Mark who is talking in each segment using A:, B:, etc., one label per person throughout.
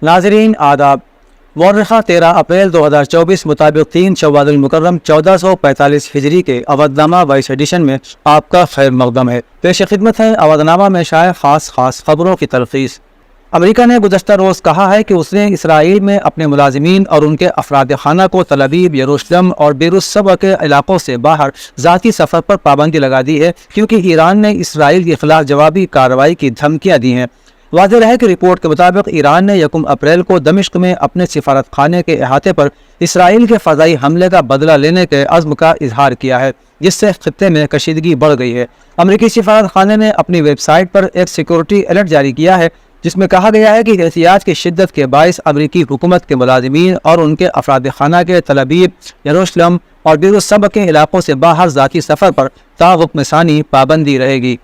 A: नाज़रीन आदाब। मौर्रिखा 13 अप्रैल 2024 मुताबिक 3 शव्वाल मुकर्रम 1445 हिजरी के अवधनामा वाइस एडिशन में आपका खैर मकदम है। पेश खिदमत है अवधनामा में शाये खास खबरों की तलखीस। अमेरिका ने गुज़श्ता रोज़ कहा है कि उसने इसराइल में अपने मुलाजिमीन और उनके अफराद खाना को तल अवीव, यरूशलेम और बेरूत सब के इलाकों से बाहर ज़ाती सफ़र पर पाबंदी लगा दी है, क्योंकि ईरान ने इसराइल के खिलाफ जवाबी कार्रवाई की धमकियाँ दी हैं। वाज़ेह है कि रिपोर्ट के मुताबिक ईरान ने 1 अप्रैल को दमिश्क में अपने सिफारत खाने के अहाते पर इसराइल के फ़ज़ाई हमले का बदला लेने के अज़्म का इजहार किया है, जिससे खित्ते में कशीदगी बढ़ गई है। अमरीकी सिफारत खाने ने अपनी वेबसाइट पर एक सिक्योरिटी अलर्ट जारी किया है, जिसमें कहा गया है कि एहतियात की शिद्दत के बायस अमरीकी हुकूमत के मुलाजिमीन और उनके अफराद खाना के तल अवीव, यरूशलेम और बेरूत सब के इलाकों से बाहर ज़ाती सफ़र पर ताहुक्म सानी पाबंदी रहेगी।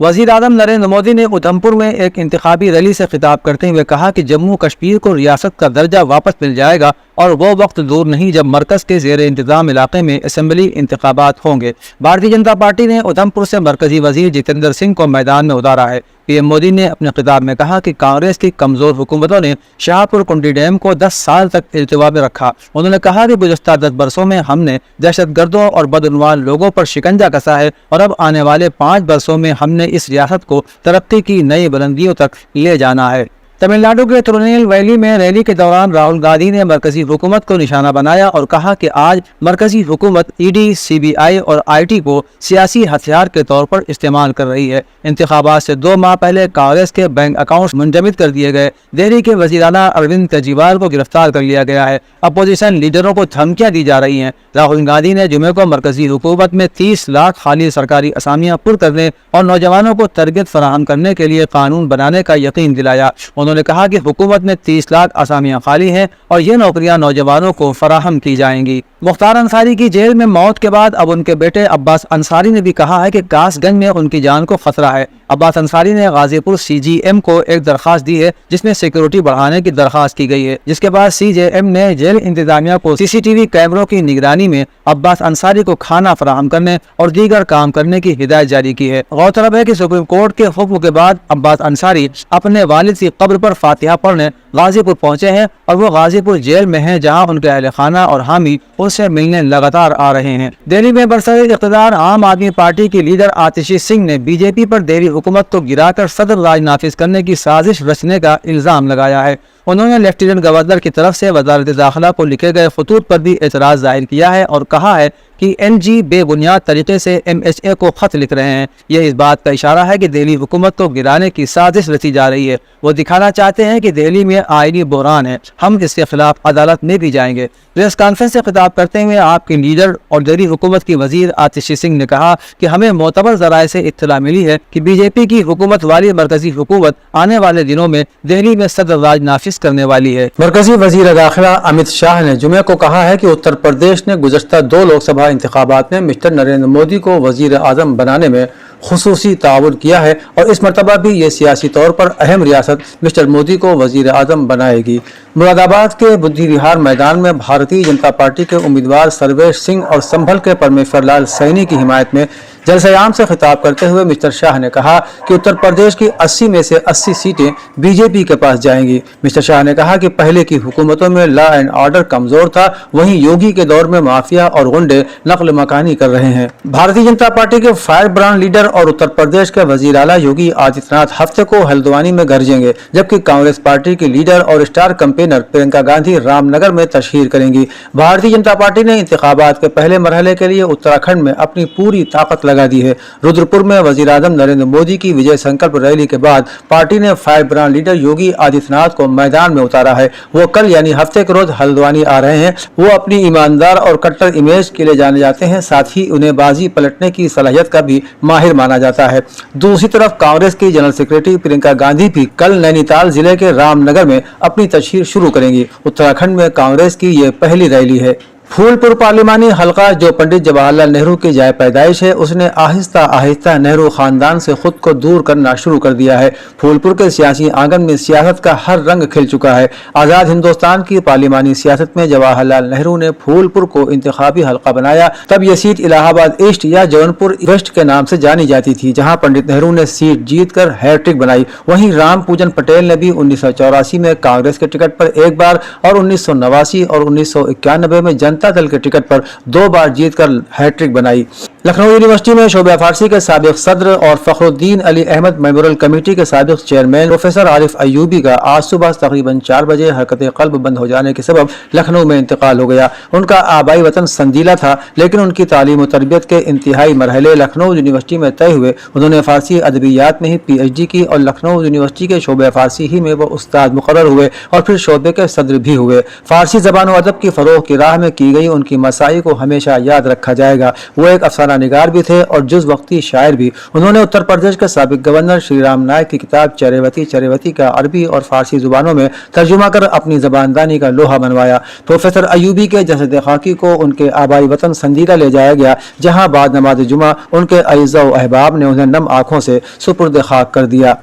A: वज़ीर आज़म नरेंद्र मोदी ने उधमपुर में एक इंतखाबी रैली से खिताब करते हुए कहा कि जम्मू कश्मीर को रियासत का दर्जा वापस मिल जाएगा और वो वक्त दूर नहीं जब मरकज़ के ज़ेर इंतज़ाम इलाके में असम्बली इंतखाबात होंगे। भारतीय जनता पार्टी ने उधमपुर से मरकज़ी वज़ीर जितेंद्र सिंह को मैदान में उतारा है। पीएम मोदी ने अपने खिताब में कहा कि कांग्रेस की कमज़ोर हुकूमतों ने शाहपुर कुंडी डैम को 10 साल तक इल्तिवा में रखा। उन्होंने कहा कि गुज़श्ता 10 बरसों में हमने दहशतगर्दों और बदउनवान लोगों पर शिकंजा कसा है और अब आने वाले 5 बरसों में हमने इस रियासत को तरक्की की नई बुलंदियों तक ले जाना है। तमिलनाडु के तिरुनेलवेली में रैली के दौरान राहुल गांधी ने मरकजी हुकूमत को निशाना बनाया और कहा कि आज मरकजी हुकूमत ईडी, सीबीआई और आईटी को सियासी हथियार के तौर पर इस्तेमाल कर रही है। इंतखाबात से 2 माह पहले कांग्रेस के बैंक अकाउंट मुंजमद कर दिए गए। दिल्ली के वज़ीर आला अरविंद केजरीवाल को गिरफ्तार कर लिया गया है। अपोजिशन लीडरों को धमकियां दी जा रही हैं। राहुल गांधी ने जुमे को मरकजी हुकूमत में 30 लाख खाली सरकारी असामियां पुर करने और नौजवानों को तरबियत फराहम करने के लिए कानून बनाने का यकीन दिलाया। उन्होंने कहा कि हुकूमत में 30 लाख असामियां खाली हैं और ये नौकरियां नौजवानों को फराहम की जाएंगी। मुख्तार अंसारी की जेल में मौत के बाद अब उनके बेटे अब्बास अंसारी ने भी कहा है कि कासगंज में उनकी जान को खतरा है। अब्बास अंसारी ने गाजीपुर सीजीएम को एक दरखास्त दी है, जिसमें सिक्योरिटी बढ़ाने की दरखास्त की गई है, जिसके बाद सीजीएम ने जेल इंतजामिया को सीसीटीवी कैमरों की निगरानी में अब्बास अंसारी को खाना फराहम करने और दीगर काम करने की हिदायत जारी की है। गौरतलब है कि सुप्रीम कोर्ट के हुक्म के बाद अब्बास अंसारी अपने वालिद की कब्र पर फातिहा पढ़ने गाजीपुर पहुंचे हैं और वो गाजीपुर जेल में हैं, जहां उनके अहले खाना और हामी उनसे मिलने लगातार आ रहे हैं। दिल्ली में बरसर इख्तिदार आम आदमी पार्टी की लीडर आतिशी सिंह ने बीजेपी पर दिल्ली हुकूमत को गिराकर सदर राज नाफिज करने की साजिश रचने का इल्जाम लगाया है। उन्होंने लेफ्टिनेंट गवर्नर की तरफ से वजारत दाखिला को लिखे गए खतूत पर भी एतराज जाहिर किया है और कहा है कि एनजी बेबुनियाद तरीके से एमएचए को खत लिख रहे हैं। यह इस बात का इशारा है कि दिल्ली हुकूमत को गिराने की साजिश रची जा रही है। वो दिखाना चाहते हैं कि दिल्ली में आईनी बहरान है, हम इसके खिलाफ अदालत में भी जाएंगे। प्रेस कॉन्फ्रेंस से खिताब करते हुए आपके लीडर और दिल्ली हुकूमत की वजीर आतिशी सिंह ने कहा कि हमें मोतबर जराए से इत्तला मिली है कि बीजेपी की हुकूमत वाली मरकजी हुकूमत आने वाले दिनों में दिल्ली में सदर राज नाफिज करने वाली है। मरकजी वजीर दाखिला अमित शाह ने जुमे को कहा है कि उत्तर प्रदेश ने गुज़श्ता 2 लोकसभा इंतखाबात में मिस्टर नरेंद्र मोदी को वजीर आज़म बनाने में खुसूसी ताउन किया है और इस मरतबा भी ये सियासी तौर पर अहम रियासत मिस्टर मोदी को वजीर आज़म बनाएगी। मुरादाबाद के बुद्धि विहार मैदान में भारतीय जनता पार्टी के उम्मीदवार सर्वेश सिंह और संभल के परमेश्वर लाल सैनी की हिमायत में जलसयाम से खिताब करते हुए मिस्टर शाह ने कहा कि उत्तर प्रदेश की 80 में से 80 सीटें बीजेपी के पास जाएंगी। मिस्टर शाह ने कहा कि पहले की हुकूमतों में लॉ एंड ऑर्डर कमजोर था, वहीं योगी के दौर में माफिया और गुंडे नकल मकानी कर रहे हैं। भारतीय जनता पार्टी के फायर ब्रांड लीडर और उत्तर प्रदेश के वजीर आला योगी आदित्यनाथ हफ्ते को हल्द्वानी में गरजेंगे, जबकि कांग्रेस पार्टी की लीडर और स्टार कैंपेनर प्रियंका गांधी रामनगर में तशहीर करेंगी। भारतीय जनता पार्टी ने इंतखाबात के पहले मरहले के लिए उत्तराखंड में अपनी पूरी ताकत लगा दी है। रुद्रपुर में वजीर आज़म नरेंद्र मोदी की विजय संकल्प रैली के बाद पार्टी ने fire brand leader Yogi Adityanath को मैदान में उतारा है। वो कल यानी हफ्ते के रोज हल्द्वानी आ रहे हैं। वो अपनी ईमानदार और कट्टर इमेज के लिए जाने जाते हैं, साथ ही उन्हें बाजी पलटने की सलाहियत का भी माहिर माना जाता है। दूसरी तरफ कांग्रेस की जनरल सेक्रेटरी प्रियंका गांधी भी कल नैनीताल जिले के रामनगर में अपनी तशहीर शुरू करेंगी। उत्तराखंड में कांग्रेस की ये पहली रैली है। پھولپور پارلیمانی حلقہ جو پنڈت جواہر لال نہرو کی جائے پیدائش ہے، اس نے آہستہ آہستہ نہرو خاندان سے خود کو دور کرنا شروع کر دیا ہے۔ پھولپور کے سیاسی آنگن میں سیاست کا ہر رنگ کھل چکا ہے۔ آزاد ہندوستان کی پارلیمانی سیاست میں جواہر لال نہرو نے پھولپور کو انتخابی حلقہ بنایا۔ تب یہ سیٹ الہ آباد ایسٹ یا جونپور ویسٹ کے نام سے جانی جاتی تھی، جہاں پنڈت نہرو نے سیٹ جیت کر ہیٹرک بنائی۔ وہیں رام پوجن پٹیل نے بھی 1984 میں کانگریس کے ٹکٹ پر ایک بار اور 1989 اور 1991 میں جنتا دل کے ٹکٹ پر 2 بار جیت کر ہیٹرک بنائی۔ لکھنؤ یونیورسٹی میں شعبہ فارسی کے سابق صدر اور فخر الدین علی احمد میموریل کمیٹی کے سابق چیئرمین پروفیسر عارف ایوبی کا آج صبح تقریباً 4 بجے حرکت قلب بند ہو جانے کے سبب لکھنؤ میں انتقال ہو گیا۔ ان کا آبائی وطن سندیلہ تھا، لیکن ان کی تعلیم و تربیت کے انتہائی مرحلے لکھنؤ یونیورسٹی میں طے ہوئے۔ انہوں نے فارسی ادبیات میں ہی پی ایچ ڈی کی اور لکھنؤ یونیورسٹی کے شعبہ فارسی ہی میں وہ استاد مقرر ہوئے اور پھر شعبے کے صدر بھی ہوئے۔ فارسی زبان و ادب کی فروغ کی راہ میں کی گئی ان کی مساعی کو ہمیشہ یاد رکھا جائے گا۔ وہ ایک افسانہ نگار بھی تھے اور جز وقتی شاعر بھی۔ انہوں نے اتر پردیش کے سابق گورنر شری رام نائک کی کتاب چریوتی چریوتی کا عربی اور فارسی زبانوں میں ترجمہ کر اپنی زباندانی کا لوہا منوایا۔ پروفیسر ایوبی کے جسد خاکی کو ان کے آبائی وطن سندیلہ لے جایا گیا، جہاں بعد نماز جمعہ ان کے اعزاء و احباب نے انہیں نم آنکھوں سے سپرد خاک کر دیا۔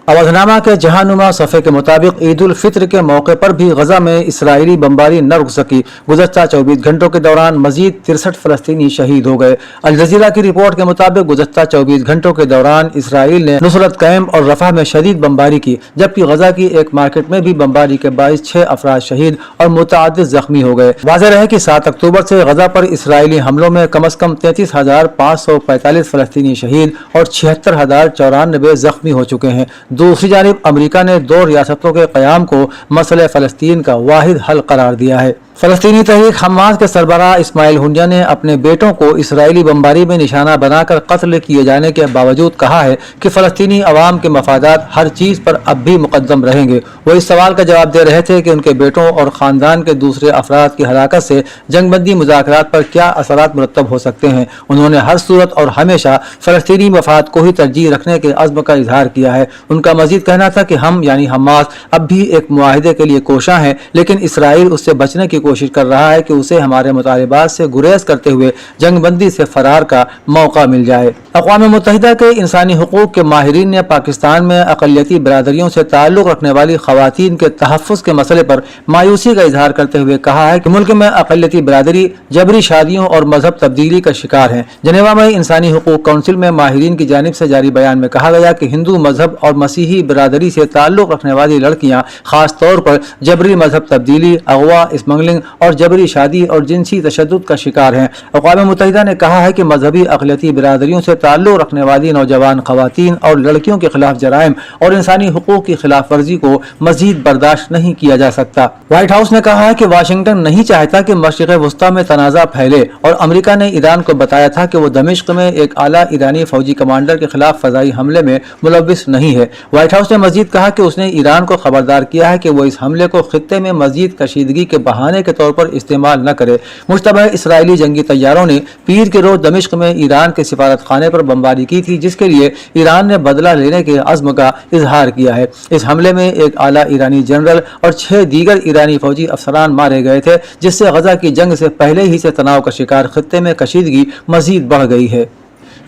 A: اودھنامہ کے جہاں نما صفحے کے مطابق عید الفطر کے موقع پر بھی غزہ میں اسرائیلی بمباری نہ رک سکی۔ گزشتہ 24 گھنٹوں کے دوران مزید 63 فلسطینی شہید ہو گئے۔ الجزیرہ کی رپورٹ کے مطابق گزشتہ 24 گھنٹوں کے دوران اسرائیل نے نصرت کیمپ اور رفح میں شدید بمباری کی، جبکہ غزہ کی ایک مارکیٹ میں بھی بمباری کے باعث 6 افراد شہید اور متعدد زخمی ہو گئے۔ واضح رہے کہ 7 اکتوبر سے غزہ پر اسرائیلی حملوں میں کم از کم 33,545 فلسطینی شہید اور 76,094 زخمی ہو چکے ہیں۔ دوسری جانب امریکہ نے 2 ریاستوں کے قیام کو مسئلہ فلسطین کا واحد حل قرار دیا ہے۔ فلسطینی تحریک حماس کے سربراہ اسماعیل ہنیہ نے اپنے بیٹوں کو اسرائیلی بمباری میں نشانہ بنا کر قتل کیے جانے کے باوجود کہا ہے کہ فلسطینی عوام کے مفادات ہر چیز پر اب بھی مقدم رہیں گے۔ وہ اس سوال کا جواب دے رہے تھے کہ ان کے بیٹوں اور خاندان کے دوسرے افراد کی ہلاکت سے جنگ بندی مذاکرات پر کیا اثرات مرتب ہو سکتے ہیں۔ انہوں نے ہر صورت اور ہمیشہ فلسطینی مفاد کو ہی ترجیح رکھنے کے عزم کا اظہار کیا ہے۔ ان کا مزید کہنا تھا کہ ہم یعنی حماس اب بھی ایک معاہدے کے لیے کوشاں ہیں، لیکن اسرائیل اس سے بچنے کی کوشش کر رہا ہے کہ اسے ہمارے مطالبات سے گریز کرتے ہوئے جنگ بندی سے فرار کا موقع مل جائے۔ اقوام متحدہ کے انسانی حقوق کے ماہرین نے پاکستان میں اقلیتی برادریوں سے تعلق رکھنے والی خواتین کے تحفظ کے مسئلے پر مایوسی کا اظہار کرتے ہوئے کہا ہے کہ ملک میں اقلیتی برادری جبری شادیوں اور مذہب تبدیلی کا شکار ہیں۔ جنیوا میں انسانی حقوق کونسل میں ماہرین کی جانب سے جاری بیان میں کہا گیا کہ ہندو مذہب اور مسیحی برادری سے تعلق رکھنے والی لڑکیاں خاص طور پر جبری مذہب تبدیلی، اغوا، اسمگلنگ اور جبری شادی اور جنسی تشدد کا شکار ہیں۔ اقوام متحدہ نے کہا ہے کہ مذہبی اقلیتی برادریوں سے تعلق رکھنے والی نوجوان خواتین اور لڑکیوں کے خلاف جرائم اور انسانی حقوق کی خلاف ورزی کو مزید برداشت نہیں کیا جا سکتا۔ وائٹ ہاؤس نے کہا ہے کہ واشنگٹن نہیں چاہتا کہ مشرق وسطیٰ میں تنازع پھیلے، اور امریکہ نے ایران کو بتایا تھا کہ وہ دمشق میں ایک اعلیٰ ایرانی فوجی کمانڈر کے خلاف فضائی حملے میں ملوث نہیں ہے۔ وائٹ ہاؤس نے مزید کہا کہ اس نے ایران کو خبردار کیا ہے کہ وہ اس حملے کو خطے میں مزید کشیدگی کے بہانے کے طور پر استعمال نہ کرے۔ مشتبہ اسرائیلی جنگی طیاروں نے پیر کے روز دمشق میں ایران کے سفارت خانے پر بمباری کی تھی، جس کے لیے ایران نے بدلہ لینے کے عزم کا اظہار کیا ہے۔ اس حملے میں ایک اعلیٰ ایرانی جنرل اور 6 دیگر ایرانی فوجی افسران مارے گئے تھے، جس سے غزہ کی جنگ سے پہلے ہی سے تناؤ کا شکار خطے میں کشیدگی مزید بڑھ گئی ہے۔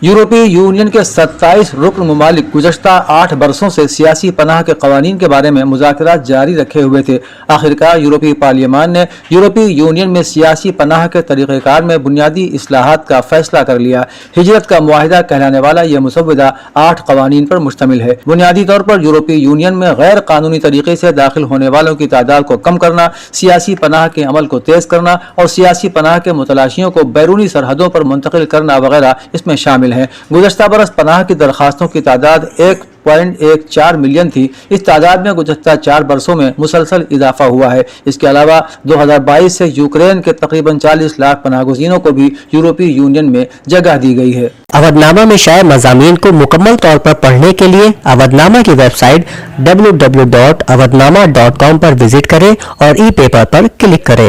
A: یورپی یونین کے 27 رکن ممالک گزشتہ 8 برسوں سے سیاسی پناہ کے قوانین کے بارے میں مذاکرات جاری رکھے ہوئے تھے۔ آخرکار یورپی پارلیمان نے یورپی یونین میں سیاسی پناہ کے طریقہ کار میں بنیادی اصلاحات کا فیصلہ کر لیا۔ ہجرت کا معاہدہ کہلانے والا یہ مسودہ 8 قوانین پر مشتمل ہے۔ بنیادی طور پر یورپی یونین میں غیر قانونی طریقے سے داخل ہونے والوں کی تعداد کو کم کرنا، سیاسی پناہ کے عمل کو تیز کرنا اور سیاسی پناہ کے متلاشیوں کو بیرونی سرحدوں پر منتقل کرنا وغیرہ اس میں شامل ہیں۔ گزشتہ برس پناہ کی درخواستوں کی تعداد 1.14 ملین تھی۔ اس تعداد میں گزشتہ 4 برسوں میں مسلسل اضافہ ہوا ہے۔ اس کے علاوہ 2022 سے یوکرین کے تقریباً 40 لاکھ پناہ گزینوں کو بھی یورپی یونین میں جگہ دی گئی ہے۔
B: اودھنامہ میں شائع مضامین کو مکمل طور پر پڑھنے کے لیے اودھنامہ کی ویب سائٹ www.avodhnama.com پر وزٹ کریں اور ای پیپر پر کلک کریں۔